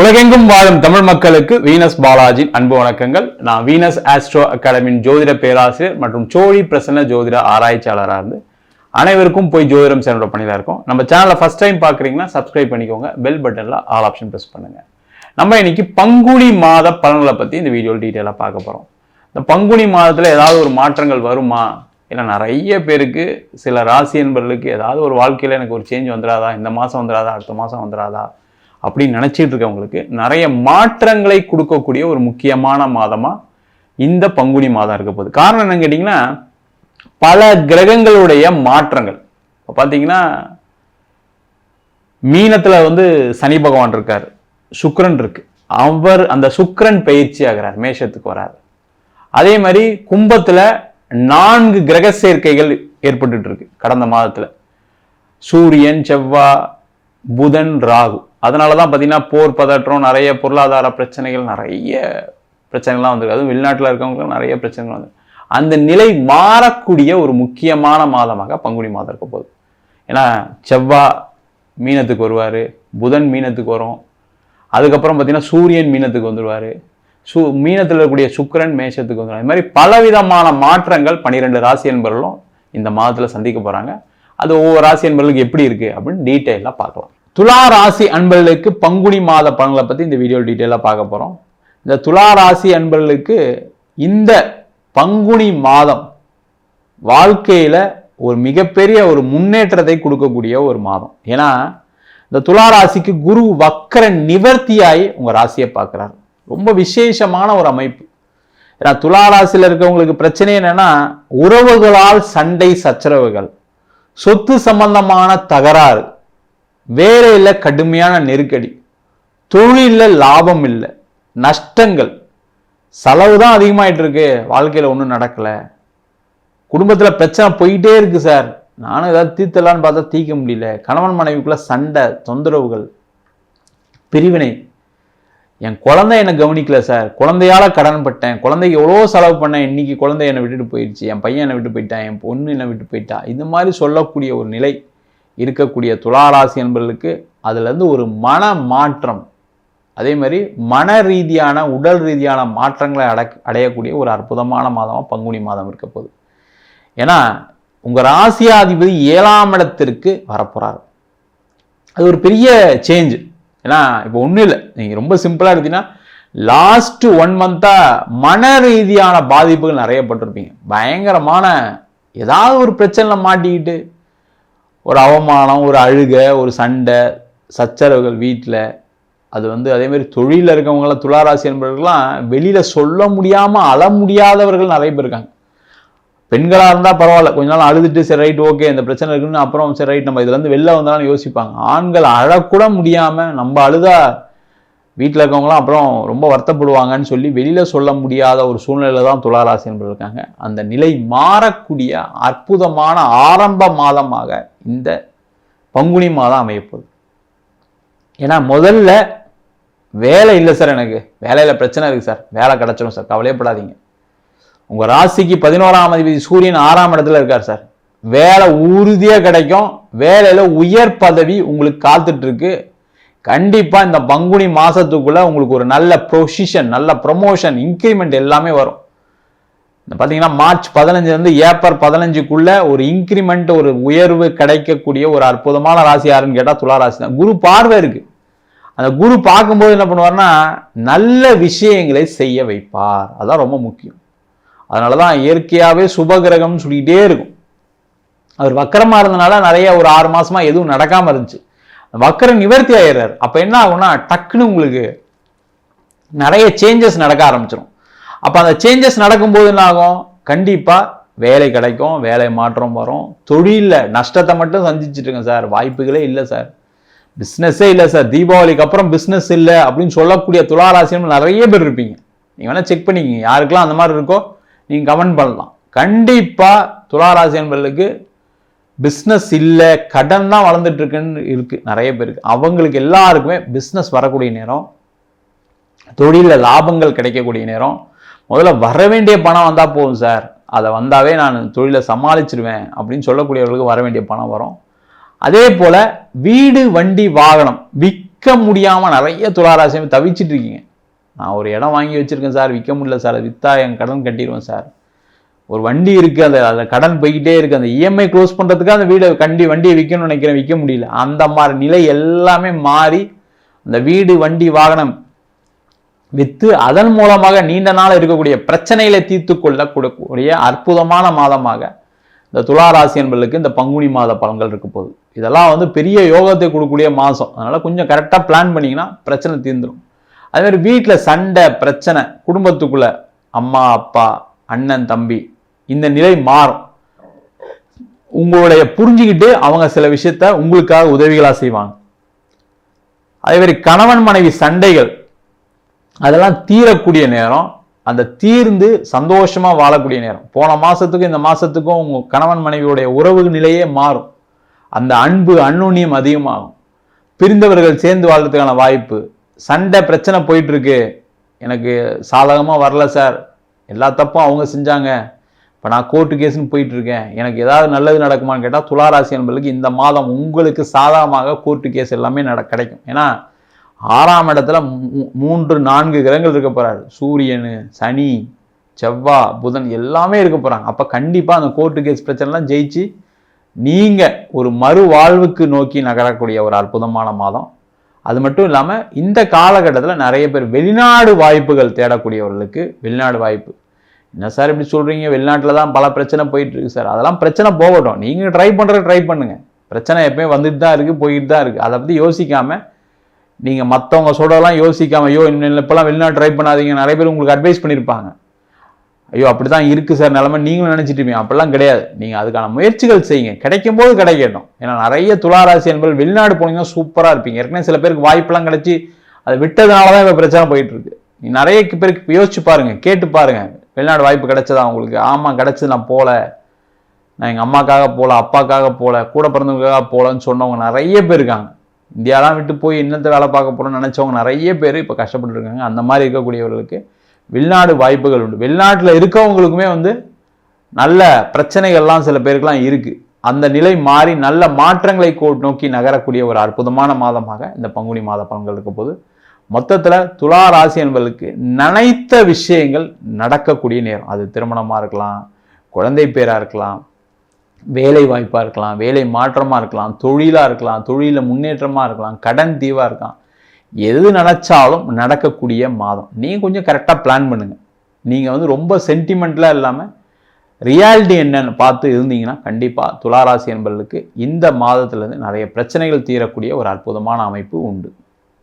உலகெங்கும் வாழும் தமிழ் மக்களுக்கு வீனஸ் பாலாஜி அன்பு வணக்கங்கள். நான் வீனஸ் ஆஸ்ட்ரோ அகாடமியின் ஜோதிட பேராசிரியர் மற்றும் சோழி பிரசன்ன ஜோதிட ஆராய்ச்சியாளராக இருந்து அனைவருக்கும் போய் ஜோதிடம் சேனலோட பணியில் இருக்கும். நம்ம சேனலை ஃபர்ஸ்ட் டைம் பார்க்குறீங்கன்னா சப்ஸ்கிரைப் பண்ணிக்கோங்க, பெல் பட்டனில் ஆல் ஆப்ஷன் ப்ரெஸ் பண்ணுங்க. நம்ம இன்னைக்கு பங்குனி மாத பலன்களை பற்றி இந்த வீடியோவில் டீட்டெயிலாக பார்க்க போகிறோம். இந்த பங்குனி மாதத்தில் ஏதாவது ஒரு மாற்றங்கள் வருமா, இல்லை நிறைய பேருக்கு சில ராசி என்பவர்களுக்கு ஏதாவது ஒரு வாழ்க்கையில் எனக்கு ஒரு சேஞ்ச் வந்துடாதா, இந்த மாதம் வந்துடாதா, அடுத்த மாதம் வந்துடாதா அப்படின்னு நினைச்சிட்டு இருக்கவங்களுக்கு நிறைய மாற்றங்களை கொடுக்கக்கூடிய ஒரு முக்கியமான மாதமா இந்த பங்குனி மாதம் இருக்க போகுது. காரணம் என்னன்னு கேட்டீங்கன்னா, பல கிரகங்களுடைய மாற்றங்கள். இப்போ பார்த்தீங்கன்னா மீனத்துல சனி பகவான் இருக்காரு, சுக்கிரன் இருக்கு, அவர் அந்த சுக்கிரன் பயிற்சி ஆகிறார், மேஷத்துக்கு வராரு. அதே மாதிரி கும்பத்துல 4 கிரக சேர்க்கைகள் ஏற்பட்டு இருக்கு கடந்த மாதத்துல. சூரியன், செவ்வாய், புதன், ராகு. அதனாலதான் பார்த்தீங்கன்னா போர் பதற்றம், நிறைய பொருளாதார பிரச்சனைகள், நிறைய பிரச்சனைகள்லாம் வந்திருக்கு. அதுவும் வெளிநாட்டில் இருக்கவங்களுக்கு நிறைய பிரச்சனைகள் வந்து அந்த நிலை மாறக்கூடிய ஒரு முக்கியமான மாதமாக பங்குனி மாதம் இருக்க போகுது. ஏன்னா செவ்வாய் மீனத்துக்கு வருவார், புதன் மீனத்துக்கு வரும், அதுக்கப்புறம் பார்த்தீங்கன்னா சூரியன் மீனத்துக்கு வந்துடுவார், மீனத்தில் இருக்கக்கூடிய சுக்கிரன் மேஷத்துக்கு வந்துடுவார். இது மாதிரி பலவிதமான மாற்றங்கள் 12 ராசி என்பவர்களும் இந்த மாதத்தில் சந்திக்க போகிறாங்க. அது ஒவ்வொரு ராசி என்பவர்களுக்கு எப்படி இருக்குது அப்படின்னு டீட்டெயிலாக பார்க்கலாம். துலா ராசி அன்பர்களுக்கு பங்குனி மாத பலன்களை பற்றி இந்த வீடியோ டீட்டெயிலாக பார்க்க போகிறோம். இந்த துலா ராசி அன்பர்களுக்கு இந்த பங்குனி மாதம் வாழ்க்கையில் ஒரு மிகப்பெரிய ஒரு முன்னேற்றத்தை கொடுக்கக்கூடிய ஒரு மாதம். ஏன்னா இந்த துலா ராசிக்கு குரு வக்கர நிவர்த்தியாகி உங்கள் ராசியை பார்க்குறாரு. ரொம்ப விசேஷமான ஒரு அமைப்பு. ஏன்னா துலா ராசியில் இருக்கவங்களுக்கு பிரச்சனை என்னன்னா, உறவுகளால் சண்டை சச்சரவுகள், சொத்து சம்பந்தமான தகராறு, வேலையில் கடுமையான நெருக்கடி, தொழிலில் லாபம் இல்லை, நஷ்டங்கள், செலவு தான் அதிகமாயிட்டு இருக்கு, வாழ்க்கையில் ஒன்றும் நடக்கலை, குடும்பத்தில் பிரச்சனை போயிட்டே இருக்கு சார், நானும் ஏதாவது தீர்த்தலான்னு பார்த்தா தீர்க்க முடியல, கணவன் மனைவிக்குள்ள சண்டை, தொந்தரவுகள், பிரிவினை, என் குழந்தை என்னை கவனிக்கல சார், குழந்தையால கடன் பட்டேன், குழந்தைக்கு எவ்வளோ செலவு பண்ணேன், இன்னைக்கு குழந்தை என்னை விட்டுட்டு போயிடுச்சு, என் பையன் என்னை விட்டு போயிட்டான், என் பொண்ணு என்னை விட்டு போயிட்டா, இது மாதிரி சொல்லக்கூடிய ஒரு நிலை இருக்கக்கூடிய துளாராசி என்பவர்களுக்கு அதுலேருந்து ஒரு மன மாற்றம், அதே மாதிரி மன ரீதியான உடல் ரீதியான மாற்றங்களை அடையக்கூடிய ஒரு அற்புதமான மாதமாக பங்குனி மாதம் இருக்க போகுது. ஏன்னா உங்கள் ராசியாதிபதி 7ஆம் இடத்திற்கு வரப்போகிறார். அது ஒரு பெரிய சேஞ்சு. ஏன்னா இப்போ ஒன்றும் இல்லை, நீங்கள் ரொம்ப சிம்பிளாக எடுத்தீங்கன்னா லாஸ்ட் 1 மந்த்தாக மன ரீதியான பாதிப்புகள் நிறைய பட்டிருப்பீங்க. பயங்கரமான ஏதாவது ஒரு பிரச்சனையில் மாட்டிக்கிட்டு ஒரு அவமானம், ஒரு அழுக, ஒரு சண்டை சச்சரவுகள் வீட்டில். அது அதேமாதிரி தொழிலில் இருக்கவங்களாம் துளாராசி என்பவர்கள்லாம் வெளியில் சொல்ல முடியாமல் அழ முடியாதவர்கள் நிறைய பேர் இருக்காங்க. பெண்களாக இருந்தால் பரவாயில்ல, கொஞ்ச நாள் அழுதுட்டு சரி ரைட் ஓகே இந்த பிரச்சனை இருக்குன்னு அப்புறம் சரி ரைட் நம்ம இதுலேருந்து வெளில வந்தாலும் யோசிப்பாங்க. ஆண்கள் அழக்கூட முடியாமல் நம்ம அழுதா வீட்டில் இருக்கவங்களாம் அப்புறம் ரொம்ப வருத்தப்படுவாங்கன்னு சொல்லி வெளியில் சொல்ல முடியாத ஒரு சூழ்நிலையில் தான் துளாராசி என்பவர்கள் இருக்காங்க. அந்த நிலை மாறக்கூடிய அற்புதமான ஆரம்ப மாதமாக இந்த பங்குனி மாதம் அமையப்போகுது. ஏன்னா முதல்ல வேலை இல்லை சார், எனக்கு வேலையில் பிரச்சனை இருக்குது சார், வேலை கிடச்சிடும் சார், கவலையப்படாதீங்க. உங்கள் ராசிக்கு 11ஆம் அதிபதி சூரியன் 6ஆம் இடத்துல இருக்கார் சார், வேலை உறுதியாக கிடைக்கும், வேலையில் உயர் பதவி உங்களுக்கு காத்துட்டு இருக்கு. கண்டிப்பாக இந்த பங்குனி மாதத்துக்குள்ளே உங்களுக்கு ஒரு நல்ல பொசிஷன், நல்ல ப்ரொமோஷன், இன்க்ரிமெண்ட் எல்லாமே வரும். பார்த்தீங்கன்னா மார்ச் 15 ஏப்ரல் 15 ஒரு இன்க்ரிமெண்ட், ஒரு உயர்வு கிடைக்கக்கூடிய ஒரு அற்புதமான ராசி யாருன்னு கேட்டால் துலா ராசி தான். குரு பார்வை இருக்கு. அந்த குரு பார்க்கும்போது என்ன பண்ணுவார்னா நல்ல விஷயங்களை செய்ய வைப்பார். அதான் ரொம்ப முக்கியம். அதனால தான் இயற்கையாகவே சுபகிரகம்னு சொல்லிக்கிட்டே இருக்கும். அவர் வக்கரமாக இருந்தனால நிறைய ஒரு 6 மாசமா எதுவும் நடக்காமல் இருந்துச்சு. வக்கர நிவர்த்தி ஆயிடுறாரு. அப்போ என்ன ஆகும்னா டக்குன்னு உங்களுக்கு நிறைய சேஞ்சஸ் நடக்க ஆரம்பிச்சிடும். அப்போ அந்த சேஞ்சஸ் நடக்கும்போது என்ன ஆகும், கண்டிப்பாக வேலை கிடைக்கும், வேலை மாற்றம் வரும். தொழிலில் நஷ்டத்தை மட்டும் சந்திச்சுட்டு இருக்கேன் சார், வாய்ப்புகளே இல்லை சார், பிஸ்னஸே இல்லை சார், தீபாவளிக்கு அப்புறம் பிஸ்னஸ் இல்லை அப்படின்னு சொல்லக்கூடிய துளாராசிகள் நிறைய பேர் இருப்பீங்க. நீங்கள் வேணால் செக் பண்ணிக்கிங்க, யாருக்கெல்லாம் அந்த மாதிரி இருக்கோ நீங்கள் கமெண்ட் பண்ணலாம். கண்டிப்பாக துளாராசி என்பவர்களுக்கு பிஸ்னஸ் இல்லை, கடன் தான் வளர்ந்துட்டு இருக்குன்னு இருக்கு நிறைய பேருக்கு. அவங்களுக்கு எல்லாருக்குமே பிஸ்னஸ் வரக்கூடிய நேரம், தொழிலில் லாபங்கள் கிடைக்கக்கூடிய நேரம். முதல்ல வர வேண்டிய பணம் வந்தால் போதும் சார், அதை வந்தாவே நான் தொழிலை சமாளிச்சிருவேன் அப்படின்னு சொல்லக்கூடியவர்களுக்கு வர வேண்டிய பணம் வரும். அதே போல் வீடு வண்டி வாகனம் விற்க முடியாமல் நிறைய துளாராசியை தவிச்சிட்டு இருக்கீங்க. நான் ஒரு இடம் வாங்கி வச்சுருக்கேன் சார், விற்க முடியல சார், விற்றா என் கடன் கட்டிடுவேன் சார். ஒரு வண்டி இருக்குது, அந்த கடன் போய்கிட்டே இருக்குது, அந்த இஎம்ஐ க்ளோஸ் பண்ணுறதுக்கு அந்த வண்டியை விற்கணும்னு நினைக்கிறேன், விற்க முடியல. அந்த மாதிரி நிலை எல்லாமே மாறி அந்த வீடு வண்டி வாகனம் விற்று அதன் மூலமாக நீண்ட நாள் இருக்கக்கூடிய பிரச்சனைகளை தீர்த்து கொள்ளக்கூடிய அற்புதமான மாதமாக இந்த துளாராசி என்பதற்கு இந்த பங்குனி மாத பலன்கள் இருக்க போகுது. இதெல்லாம் பெரிய யோகத்தை கொடுக்கக்கூடிய மாதம். அதனால் கொஞ்சம் கரெக்டாக பிளான் பண்ணிங்கன்னா பிரச்சனை தீர்ந்துடும். அதே மாதிரி வீட்டில் சண்டை பிரச்சனை, குடும்பத்துக்குள்ள அம்மா அப்பா அண்ணன் தம்பி இந்த நிலை மாறும். உங்களுடைய புரிஞ்சுக்கிட்டு அவங்க சில விஷயத்த உங்களுக்காக உதவிகளாக செய்வாங்க. அதே மாதிரி கணவன் மனைவி சண்டைகள் அதெல்லாம் தீரக்கூடிய நேரம், அந்த தீர்ந்து சந்தோஷமா வாழக்கூடிய நேரம். போன மாசத்துக்கும் இந்த மாசத்துக்கும் உங்க கணவன் மனைவியுடைய உறவு நிலையே மாறும். அந்த அன்பு அன்னுண்ணியம் அதிகமாகும். பிரிந்தவர்கள் சேர்ந்து வாழ்றதுக்கான வாய்ப்பு. சண்டை பிரச்சனை போயிட்டு இருக்கு, எனக்கு சாதகமா வரல சார், எல்லா தப்பும் அவங்க செஞ்சாங்க, இப்போ நான் கோர்ட்டு கேஸ்ன்னு போயிட்டு இருக்கேன், எனக்கு ஏதாவது நல்லது நடக்குமான்னு கேட்டால் துளாராசி என்பதற்கு இந்த மாதம் உங்களுக்கு சாதகமாக கோர்ட்டு கேஸ் எல்லாமே கிடைக்கும். ஏன்னா 6ஆம் இடத்துல 3-4 கிரகங்கள் இருக்க போறாரு. சூரியன், சனி, செவ்வாய், புதன் எல்லாமே இருக்க போறாங்க. அப்ப கண்டிப்பா அந்த கோர்ட்டு கேஸ் பிரச்சனைலாம் ஜெயிச்சு நீங்க ஒரு மறு வாழ்வுக்கு நோக்கி நகரக்கூடிய ஒரு அற்புதமான மாதம். அது மட்டும் இல்லாம இந்த காலகட்டத்தில் நிறைய பேர் வெளிநாடு வாய்ப்புகள் தேடக்கூடியவர்களுக்கு வெளிநாடு வாய்ப்பு. என்ன சார் இப்படி சொல்றீங்க, வெளிநாட்டில் தான் பல பிரச்சனை போயிட்டு இருக்கு சார். அதெல்லாம் பிரச்சனை போகட்டும், நீங்க ட்ரை பண்ணுங்க. பிரச்சனை எப்பயும் வந்துட்டு தான் இருக்கு, போயிட்டு தான் இருக்கு. அதை பத்தி யோசிக்காம நீங்கள் மற்றவங்க சொல்கிறதெல்லாம் யோசிக்காம, ஐயோ இப்போலாம் வெளிநாடு ட்ரை பண்ணாதீங்க, நிறைய பேர் உங்களுக்கு அட்வைஸ் பண்ணியிருப்பாங்க. ஐயோ அப்படி தான் இருக்குது சார் நிலைமை, நீங்களும் நினச்சிட்டு இருப்பீங்க. அப்படிலாம் கிடையாது. நீங்கள் அதுக்கான முயற்சிகள் செய்யுங்க, கிடைக்கும் போது கிடைக்கட்டும். ஏன்னா நிறைய துளாராசி என்பது வெளிநாடு போனீங்கன்னா சூப்பராக இருப்பீங்க. ஏற்கனவே சில பேருக்கு வாய்ப்பெல்லாம் கிடைச்சி அதை விட்டதுனால தான் இப்போ பிரச்சனை போயிட்டு இருக்கு. நிறைய பேருக்கு யோசிச்சு பாருங்க, கேட்டு பாருங்க, வெளிநாடு வாய்ப்பு கிடைச்சதா உங்களுக்கு? ஆமாம் கிடைச்சது, நான் போகல, நான் எங்கள் அம்மாக்காக போகல, அப்பாக்காக போகல, கூட பிறந்தவங்களுக்காக போகலன்னு சொன்னவங்க நிறைய பேர் இருக்காங்க. இந்தியாலாம் விட்டு போய் இன்னத்தை வேலை பார்க்க போகிறோம்னு நினச்சவங்க நிறைய பேர் இப்போ கஷ்டப்பட்டு இருக்காங்க. அந்த மாதிரி இருக்கக்கூடியவர்களுக்கு வெளிநாடு வாய்ப்புகள் உண்டு. வெளிநாட்டில் இருக்கவங்களுக்குமே நல்ல பிரச்சனைகள்லாம் சில பேருக்குலாம் இருக்குது. அந்த நிலை மாறி நல்ல மாற்றங்களை நோக்கி நகரக்கூடிய ஒரு அற்புதமான மாதமாக இந்த பங்குனி மாத பலன்கள் இருக்க போது. மொத்தத்தில் துலா ராசி என்பதற்கு நினைத்த விஷயங்கள் நடக்கக்கூடிய நேரம். அது திருமணமாக இருக்கலாம், குழந்தை பேராக இருக்கலாம், வேலை வாய்ப்பாக இருக்கலாம், வேலை மாற்றமாக இருக்கலாம், தொழிலாக இருக்கலாம், தொழிலில் முன்னேற்றமாக இருக்கலாம், கடன் தீவாக இருக்கலாம். எது நினச்சாலும் நடக்கக்கூடிய மாதம். நீங்கள் கொஞ்சம் கரெக்டாக பிளான் பண்ணுங்கள். நீங்கள் ரொம்ப சென்டிமெண்ட்லாம் இல்லாமல் ரியாலிட்டி என்னன்னு பார்த்து இருந்தீங்கன்னா கண்டிப்பாக துளாராசி என்பவர்களுக்கு இந்த மாதத்துலேருந்து நிறைய பிரச்சனைகள் தீரக்கூடிய ஒரு அற்புதமான அமைப்பு உண்டு.